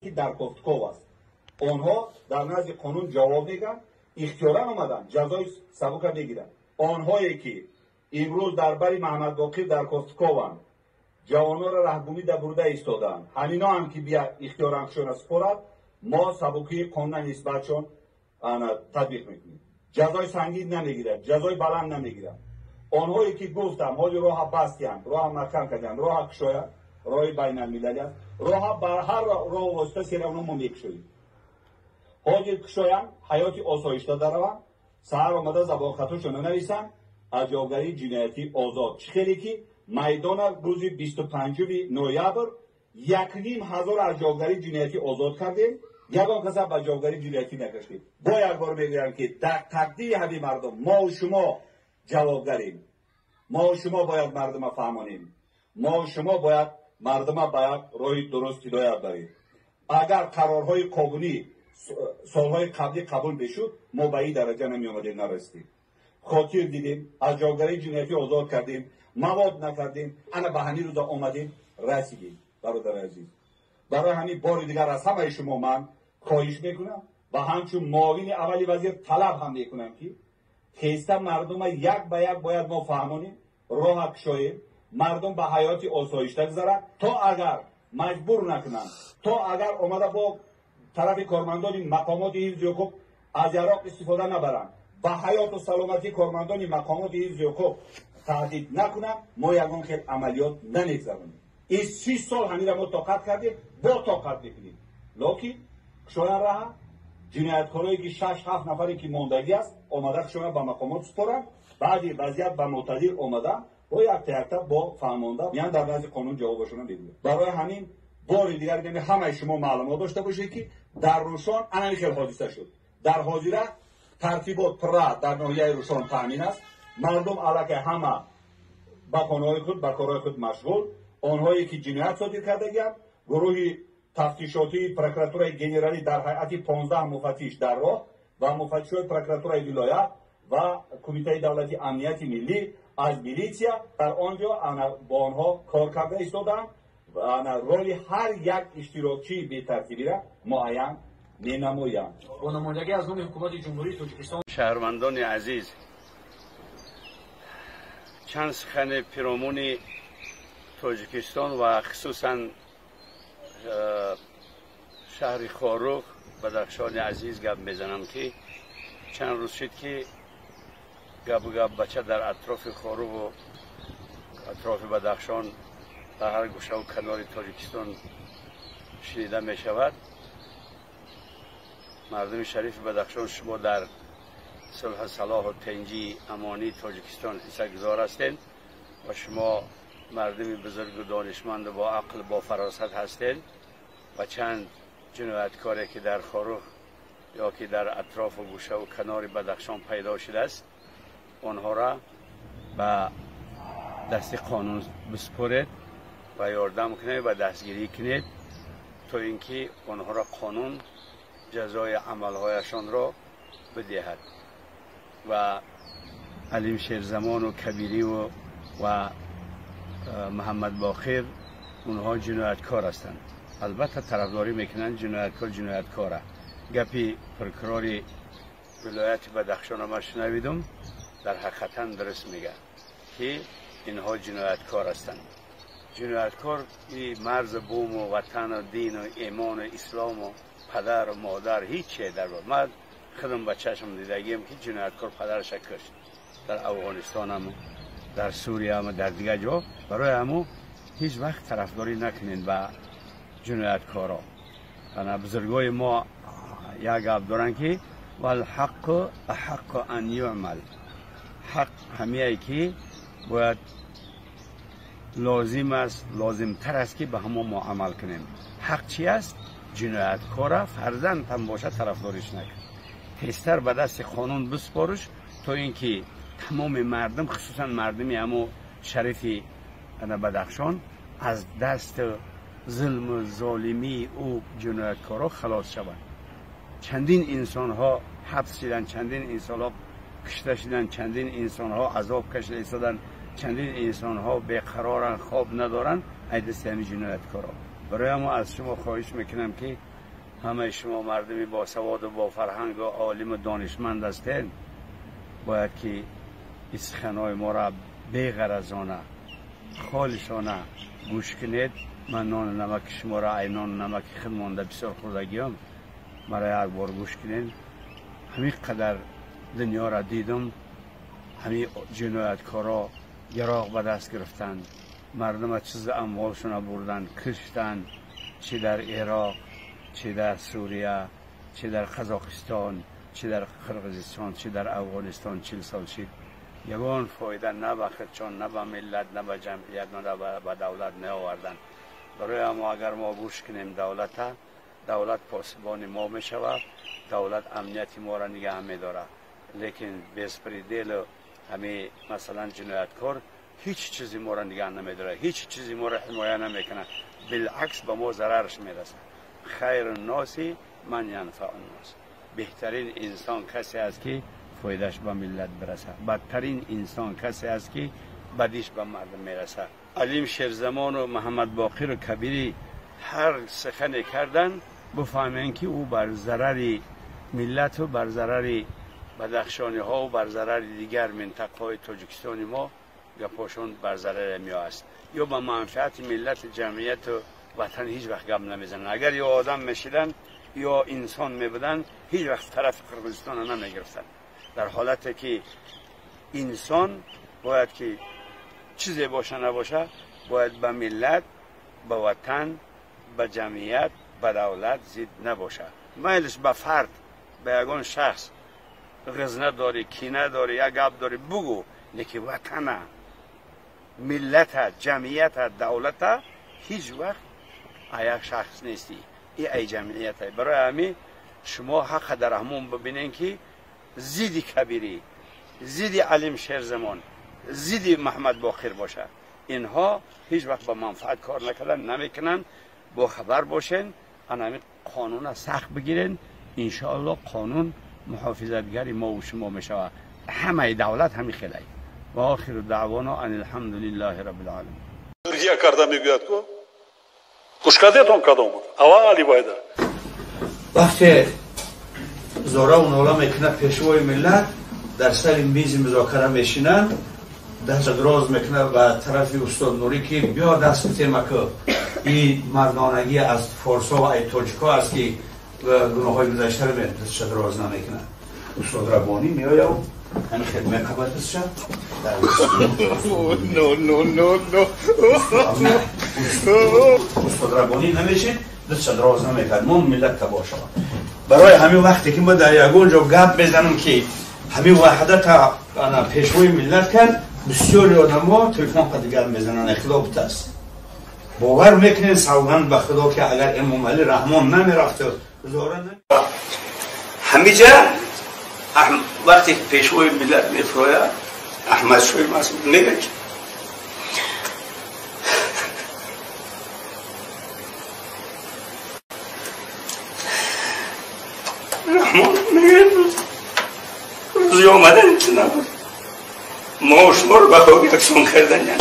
که در کفتکو است. آنها در نزد قانون جواب میگن، اختیارا آمدن جزای سبک میگیرن. آنهایی که امروز در بری محمد باقر در کفتکو جوانان را رهگمی در برده ایستادن، همینا هم که بیا اختیارانشون سپرد، ما سبکی قانون نسبتشون تطبیق میکنیم. جزای سنگین نمیگیرد، جزای بلند نمیگیرد. آنهایی که گفتم حالی راه بستیان، راه مکان کردن، راه کشویان، راه بین المللی است، راه بر هر راه واسطه سیرانو ما میکشویم. حالی کشویان حیات آسایشته دارن، سهر آمده زبان خطوشون نویسن، از جاوگری جنایتی آزاد. خیلی که میدان روز 25 نوامبر 1,500 از جاوگری جنایتی آزاد کردیم، یگان کس به جاوگری جنایتی نکشید. با یک بار میگویم که در تقدیر همه مردم ما و شما جوابگریم. ما و شما باید مردم فهمانیم. ما و شما باید مردم باید راه درست هدایت داریم. اگر قرارهای قانونی سالهای قبلی قبول بشد، ما به این درجه نمی آمدیم نرسیدیم. خاطر دیدیم، از جاوگری جنایتی آزاد کردیم، مواد نکردیم، انا به همین روزا آمدیم رسیدیم. برادر عزیز، برای همین بار دیگر از همه شما من خواهش میکنم و همچون معاون اولی وزیر طلب هم میکنم که خیسته مردم یک به یک باید ما فهمانیم، راه کشاییم، مردم به حیات آسایشته گذارن. تا اگر مجبور نکنن، تا اگر آمده با طرف کارمندان مقامات حفظ حقوق از عراق استفاده نبرن، به حیات و سلامتی کارمندان مقامات حفظ حقوق تهدید نکنن، ما یگان خیلی عملیات نمیگذاریم. این 6 سال همین را ما طاقت کردیم، با طاقت میکنیم. لکن کشایان راه جنایتکارایی که 6-7 نفری که ماندگی است آمده کشایان به مقامات سپارن، بعدی وضعیت به معتدل آمده و یک تا با فهمانده میان در نزد قانون جوابشون بگیرن. برای همین بار دیگر میگم همه شما معلومات داشته باشید که در روشان انمی خیلی حادثه شد. در حاضره ترتیبات پرا در ناحیه روشان تامین است. مردم علاقه همه به خانه‌های خود به کارهای خود مشغول. آنهایی که جنایت صادر کرده‌اند، گروه تفتیشاتی پروکراتورای گنرالی در هیئت 15 مفتش در راه و مفتشای پروکراتورای ولایت و کمیته دولتی امنیت ملی از میلیسیا در آنجا با آنها کار کرده ایستادند و رول هر یک اشتراکی به ترتیبی را معین می‌نمایند. با نمایندگی از نام حکومت جمهوری تاجیکستان، شهروندان عزیز، چند سخن پیرامون تاجیکستان و خصوصا شهر خاروخ بدخشان عزیز گپ میزنم که چند روز شد که گپ بچه در اطراف خاروخ و اطراف بدخشان در هر گوشه و کنار تاجیکستان شنیده می شود. مردم شریف بدخشان شما در صلح صلاح و تنجی امانی تاجیکستان حصه‌گزار هستند و شما مردم بزرگ و دانشمند با عقل با فراست هستند و چند جنایتکاری که در خاروخ یا که در اطراف و گوشه و کنار بدخشان پیدا شده است، آنها را به دست قانون بسپرید و یاردم کنید و دستگیری کنید تا اینکه آنها را قانون جزای عملهایشان را بدهد. و علیم شیرزمان و کبیری و محمد باقر اونها جنایتکار هستند. البته طرفداری میکنن جنایتکاره. گپی پروکرور ولایت بدخشان ما شنیدم، در حقیقتا درست میگه که اینها جنایتکار هستند. جنایتکار این مرز بوم و وطن و دین و ایمان و اسلام و پدر و مادر هیچ چیز در بود. من خودم با چشم دیدگیم که جنایتکار پدرش کشت در افغانستان هم، در سوریه هم، در دیگه جا. برای همو هیچ وقت طرفداری نکنین با جنایتکارا. انا بزرگای ما یک گپ دارن که والحق احق ان یعمل، حق همیه که باید لازم است، لازم تر است که به همون ما عمل کنیم. حق چی است؟ جنایتکارا فرزند هم باشه طرفداریش نکن، تیستر به دست قانون بسپارش تا اینکه تمام مردم خصوصا مردمی همو شریفی بدخشان از دست ظلم و ظالمی او جنایتکارا خلاص شوند. چندین انسان ها حبس شدن، چندین انسان ها کشته شدن، چندین انسان ها عذاب کشیده ایستادن، چندین انسان ها بیقرارن، خواب ندارن از دست همین جنایتکارا. برای ما از شما خواهش میکنم که همه شما مردمی با سواد و با فرهنگ و عالم و دانشمند هستین، باید که این سخنهای ما را بی‌غرضانه خالصانه گوش کنید. من نان نمک شما را عینان نمک خود مانده بسیار خوردگیم، مرا یک بار گوش کنید. همین قدر دنیا را دیدم، همین جنایتکارا یراق به دست گرفتند، مردم چیز اموالشون بردن کشتند، چه در عراق، چه در سوریه، چه در قزاقستان، چه در قرقیزستان، چه در افغانستان 40 سال شد. یگان فایده نه به خودشان، نه به ملت، نه به جمعیت، نه به دولت نیاوردن. برای ما اگر ما گوش کنیم دولت پاسبان ما می شود، دولت امنیتی ما را نگه می داره. لیکن بسپریدل همه مثلا جنایتکار هیچ چیزی ما را نگه نمی داره، هیچ چیزی ما را حمایه نمی کنه، بالعکس به ما ضررش می رسه. خیر الناس من ینفع الناس. بهترین انسان کسی است که فایدهش به ملت برسه، بدترین انسان کسی است که بدیش به مردم میرسه. علیم شیرزمان و محمد باقر و کبیری هر سخنی کردن بفهمین که او بر ضرر ملت و بر ضرر بدخشانی ها و بر ضرر دیگر منطقه های تاجیکستان ما گپاشون بر ضرر می است، یا به منفعت ملت جمعیت و وطن هیچ وقت گپ نمیزنن. اگر یا آدم میشیدن یا انسان میبودن هیچ وقت طرف قرقیزستان نمیگرفتن. در حالتی که انسان باید که چیزی باشه نباشه، باید به ملت، به وطن، به جمعیت، به دولت ضد نباشه. میلش به فرد، به یگان شخص غزنه داری، کینه داری، یک گپ داری بگو، لیکن وطن، ملت، جمعیت، دولت هیچ وقت یک شخص نیستی، ای جمعیت. برای همین شما حق در همون ببینین که ضد کبیری، ضد علیم شیرزمان، ضد محمد باقر باشه. اینها هیچ وقت با منفعت کار نکردن، نمیکنن. با خبر باشین، همین قانون سخت بگیرین، انشاءالله قانون محافظتگری ما و شما میشود. همه دولت همین خیلی. و آخر دعوانا ان الحمد لله رب العالمین. Друзья, когда میگوید کو کشکادتون کدوم بود؟ اولی باید. وقتی زورا و نولا میکنه پیشوای ملت در سر میز مذاکره میشینن، دست دراز میکنه به طرف استاد نوری که بیا دست بتیم که این مردانگی از فارسا و ای تاجیکا است که گناه های گذشته رو دستش دراز نمیکنه. استاد ربانی میآید و همین خدمت قبلتش شد. نو استاد ربانی نمیشید، دستش دراز نمیکنه، من ملت تباه شود. برای همین وقتی که ما در یگان جا گپ بزنم که همین وحدت پیشوی ملت کن، بسیاری آدم ها تلفن قد گپ بزنن، اختلاف است. باور میکنین سوگند به خدا که اگر امام علی رحمان نمیرفت همیجا وقتی پیشوی ملت میفروید احمد شوی مسئول میگه رحمان میگه روزی آمدن چه نبود ما شما رو به خواب یکسان کردن